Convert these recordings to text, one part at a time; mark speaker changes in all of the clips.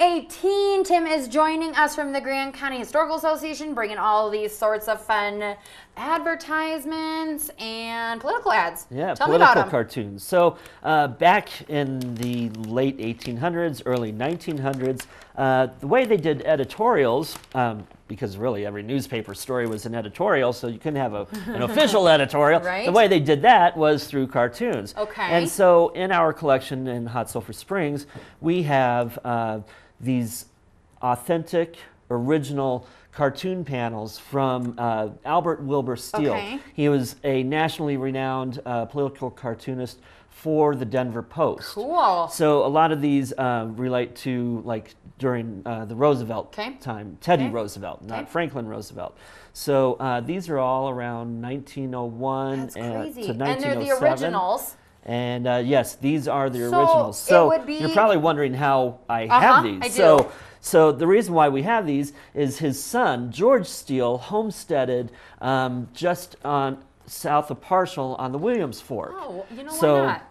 Speaker 1: 2018, Tim is joining us from the Grand County Historical Association, bringing all these sorts of fun advertisements and political ads.
Speaker 2: Yeah,
Speaker 1: Tell me about
Speaker 2: political
Speaker 1: them.
Speaker 2: cartoons. So back in the late 1800s, early 1900s, the way they did editorials, because really every newspaper story was an editorial, so you couldn't have an official editorial.
Speaker 1: Right.
Speaker 2: The way they did that was through cartoons.
Speaker 1: Okay.
Speaker 2: And so in our collection in Hot Sulphur Springs, we have these authentic, original cartoon panels from Albert Wilbur Steele.
Speaker 1: Okay.
Speaker 2: He was a nationally renowned political cartoonist for the Denver Post.
Speaker 1: Cool.
Speaker 2: So a lot of these relate to like during the Roosevelt time, Teddy Roosevelt, not Franklin Roosevelt. So these are all around 1901
Speaker 1: That's crazy.
Speaker 2: to 1907.
Speaker 1: And they're the originals.
Speaker 2: And yes, these are the
Speaker 1: So
Speaker 2: originals.
Speaker 1: it
Speaker 2: So
Speaker 1: would be-
Speaker 2: you're probably wondering how I have these.
Speaker 1: I do.
Speaker 2: So the reason why we have these is his son, George Steele, homesteaded just south of Parshall on the Williams Fork.
Speaker 1: Oh, you know,
Speaker 2: So
Speaker 1: why not?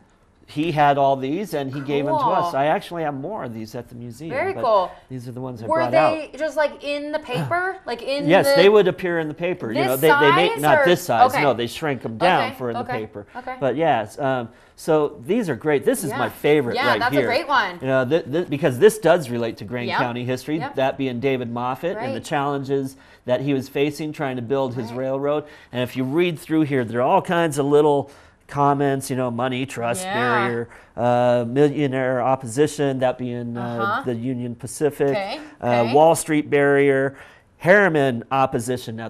Speaker 2: he had all these, and he gave them to us.
Speaker 1: Cool.
Speaker 2: I actually have more of these at the museum.
Speaker 1: Very
Speaker 2: but
Speaker 1: cool.
Speaker 2: These are the ones I
Speaker 1: Were
Speaker 2: brought out.
Speaker 1: they just like in the paper? Like in
Speaker 2: Yes,
Speaker 1: the...
Speaker 2: they would appear in the paper. You
Speaker 1: This
Speaker 2: know, they made
Speaker 1: size,
Speaker 2: not
Speaker 1: or-
Speaker 2: this size.
Speaker 1: Okay.
Speaker 2: No, they shrank them down
Speaker 1: Okay,
Speaker 2: for in the
Speaker 1: okay,
Speaker 2: paper.
Speaker 1: okay.
Speaker 2: But yes, so these are great. This is
Speaker 1: Yeah.
Speaker 2: my favorite
Speaker 1: Yeah,
Speaker 2: right
Speaker 1: that's
Speaker 2: here.
Speaker 1: a great one.
Speaker 2: You know, because this does relate to Grand
Speaker 1: Yep,
Speaker 2: County history.
Speaker 1: yep.
Speaker 2: That being David Moffett and the
Speaker 1: Right.
Speaker 2: challenges that he was facing trying to build his
Speaker 1: Right.
Speaker 2: railroad. And if you read through here, there are all kinds of little comments, you know, money, trust,
Speaker 1: Yeah.
Speaker 2: barrier, millionaire opposition, that being the Union Pacific,
Speaker 1: Okay, okay.
Speaker 2: Wall Street barrier, Harriman opposition. Now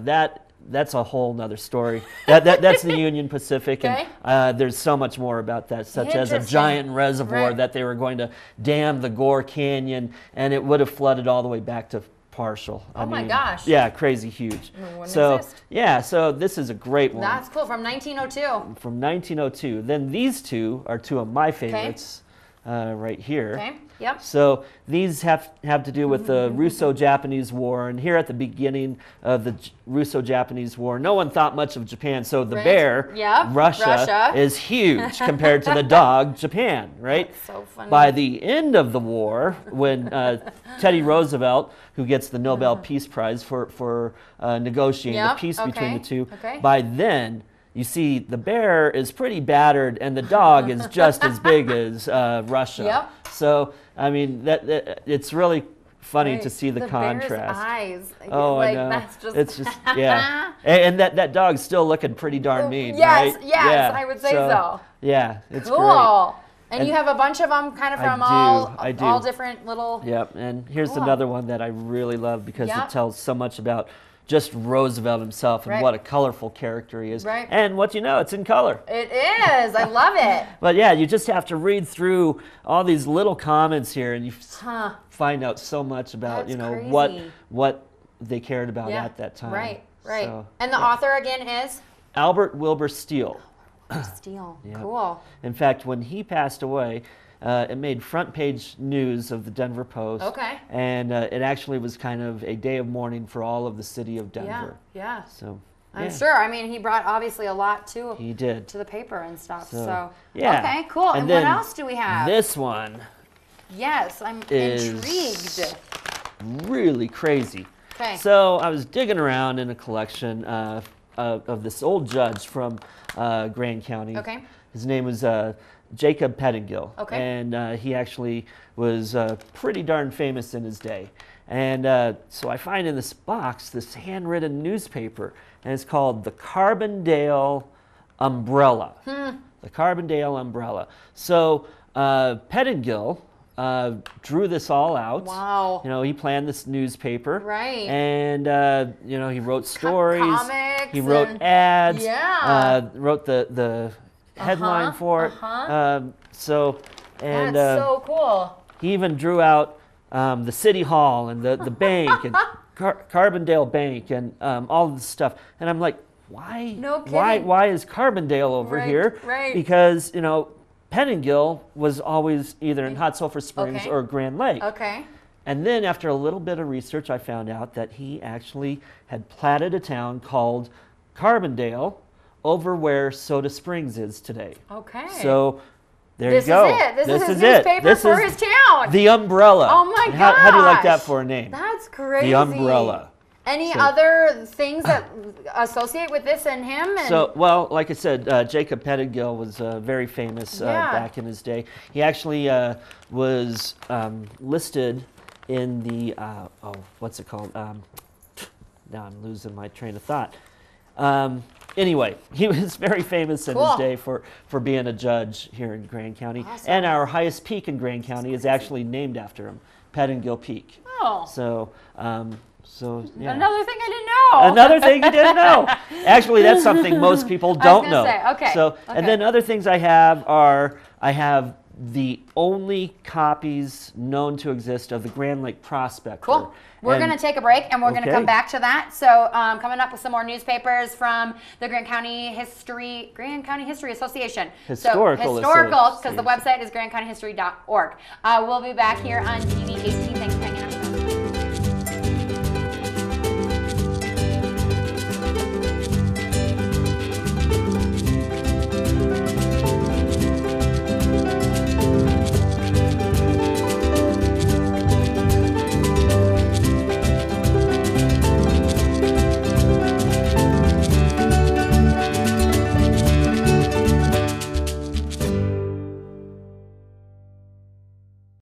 Speaker 2: that's a whole nother story. That's the Union Pacific,
Speaker 1: Okay.
Speaker 2: and there's so much more about that, such as a
Speaker 1: Interesting.
Speaker 2: giant reservoir
Speaker 1: Right.
Speaker 2: that they were going to dam the Gore Canyon, and it would have flooded all the way back to Parshall.
Speaker 1: Oh my gosh.
Speaker 2: Yeah, crazy huge.
Speaker 1: wouldn't
Speaker 2: So
Speaker 1: exist.
Speaker 2: yeah, so this is a great one
Speaker 1: That's cool. From 1902.
Speaker 2: from 1902. Then these two are two of my favorites right here.
Speaker 1: Okay. Yep.
Speaker 2: So these have to do with the Russo-Japanese War, and here at the beginning of the Russo-Japanese War, no one thought much of Japan. So the
Speaker 1: Right.
Speaker 2: bear,
Speaker 1: Yep,
Speaker 2: Russia,
Speaker 1: Russia.
Speaker 2: is huge compared to the dog, Japan. Right.
Speaker 1: That's so funny.
Speaker 2: By the end of the war, when Teddy Roosevelt, who gets the Nobel Peace Prize for negotiating
Speaker 1: Yep,
Speaker 2: the peace between the two,
Speaker 1: okay.
Speaker 2: by then, you see, the bear is pretty battered, and the dog is just as big as Russia.
Speaker 1: Yep.
Speaker 2: So, I mean, that it's really funny to
Speaker 1: Right.
Speaker 2: see the
Speaker 1: Bear's
Speaker 2: contrast.
Speaker 1: eyes.
Speaker 2: Oh,
Speaker 1: like,
Speaker 2: I know.
Speaker 1: That's just...
Speaker 2: It's just, yeah. And that dog's still looking pretty darn mean,
Speaker 1: Yes,
Speaker 2: right?
Speaker 1: yes,
Speaker 2: Yeah.
Speaker 1: I would say so.
Speaker 2: Yeah, it's great.
Speaker 1: Cool. And
Speaker 2: And
Speaker 1: you have a bunch of them kind of
Speaker 2: I
Speaker 1: from
Speaker 2: do, I do.
Speaker 1: all different little...
Speaker 2: Yep, and here's
Speaker 1: Cool.
Speaker 2: another one that I really love because
Speaker 1: Yep.
Speaker 2: it tells so much about just Roosevelt himself and
Speaker 1: Right.
Speaker 2: what a colorful character he is.
Speaker 1: Right.
Speaker 2: And what you know, it's in color.
Speaker 1: It is. I love it.
Speaker 2: But yeah, you just have to read through all these little comments here, and you
Speaker 1: Huh.
Speaker 2: find out so much about
Speaker 1: That's crazy.
Speaker 2: what they cared about
Speaker 1: Yeah.
Speaker 2: at that time.
Speaker 1: Right, right.
Speaker 2: So,
Speaker 1: And the author again is?
Speaker 2: Albert Wilbur Steele.
Speaker 1: Steele.
Speaker 2: Yep.
Speaker 1: Cool.
Speaker 2: In fact, when he passed away, it made front page news of the Denver Post.
Speaker 1: Okay.
Speaker 2: And it actually was kind of a day of mourning for all of the city of Denver.
Speaker 1: Yeah.
Speaker 2: So
Speaker 1: I'm
Speaker 2: yeah,
Speaker 1: sure. I mean, he brought obviously a lot to
Speaker 2: he did.
Speaker 1: the paper and stuff.
Speaker 2: So,
Speaker 1: So,
Speaker 2: yeah.
Speaker 1: Okay, cool. And what
Speaker 2: then
Speaker 1: else do we have?
Speaker 2: This one
Speaker 1: Yes, I'm
Speaker 2: is
Speaker 1: intrigued.
Speaker 2: really crazy.
Speaker 1: Okay.
Speaker 2: So I was digging around in a collection of this old judge from Grand County.
Speaker 1: Okay.
Speaker 2: His name was Jacob Pettingill.
Speaker 1: Okay.
Speaker 2: And he actually was pretty darn famous in his day. And so I find in this box this handwritten newspaper, and it's called the Carbondale Umbrella. The Carbondale Umbrella. So Pettingill drew this all out.
Speaker 1: Wow.
Speaker 2: You know, he planned this newspaper.
Speaker 1: Right.
Speaker 2: And, you know, he wrote stories.
Speaker 1: Comics
Speaker 2: he wrote
Speaker 1: and-
Speaker 2: ads.
Speaker 1: Yeah.
Speaker 2: Wrote the headline for it. So, and
Speaker 1: That's so cool.
Speaker 2: he even drew out the city hall and the bank and Carbondale Bank and all of this stuff. And I'm like, why?
Speaker 1: No kidding.
Speaker 2: Why is Carbondale over
Speaker 1: Right,
Speaker 2: here?
Speaker 1: right.
Speaker 2: Because, you know, Pettingill was always either in Hot Sulphur Springs
Speaker 1: Okay.
Speaker 2: or Grand Lake.
Speaker 1: Okay.
Speaker 2: And then after a little bit of research, I found out that he actually had platted a town called Carbondale over where Soda Springs is today.
Speaker 1: Okay.
Speaker 2: So There
Speaker 1: This
Speaker 2: you go.
Speaker 1: is it. This is his
Speaker 2: it.
Speaker 1: newspaper
Speaker 2: This
Speaker 1: for
Speaker 2: is
Speaker 1: his town.
Speaker 2: The Umbrella.
Speaker 1: Oh my gosh.
Speaker 2: How do you like that for a name?
Speaker 1: That's crazy.
Speaker 2: The Umbrella.
Speaker 1: Any other things that associate with this and him? And
Speaker 2: So, well, like I said, Jacob Pettingill was very famous back in his day. He actually was listed in the, what's it called? Now I'm losing my train of thought. Anyway, he was very famous in his day for being a judge here in Grand County.
Speaker 1: Awesome.
Speaker 2: And our highest peak in Grand County is actually named after him, Pettingill Peak.
Speaker 1: Oh.
Speaker 2: So yeah.
Speaker 1: Another thing I didn't know.
Speaker 2: Another thing you didn't know. Actually, that's something most people don't know.
Speaker 1: Say, okay.
Speaker 2: So, and then other things I have are, I have the only copies known to exist of the Grand Lake Prospector.
Speaker 1: Cool. We're going to take a break, and we're going to come back to that. So coming up with some more newspapers from the Grand County History Association.
Speaker 2: Historical,
Speaker 1: because the website is grandcountyhistory.org. We'll be back here on TV 18. Thanks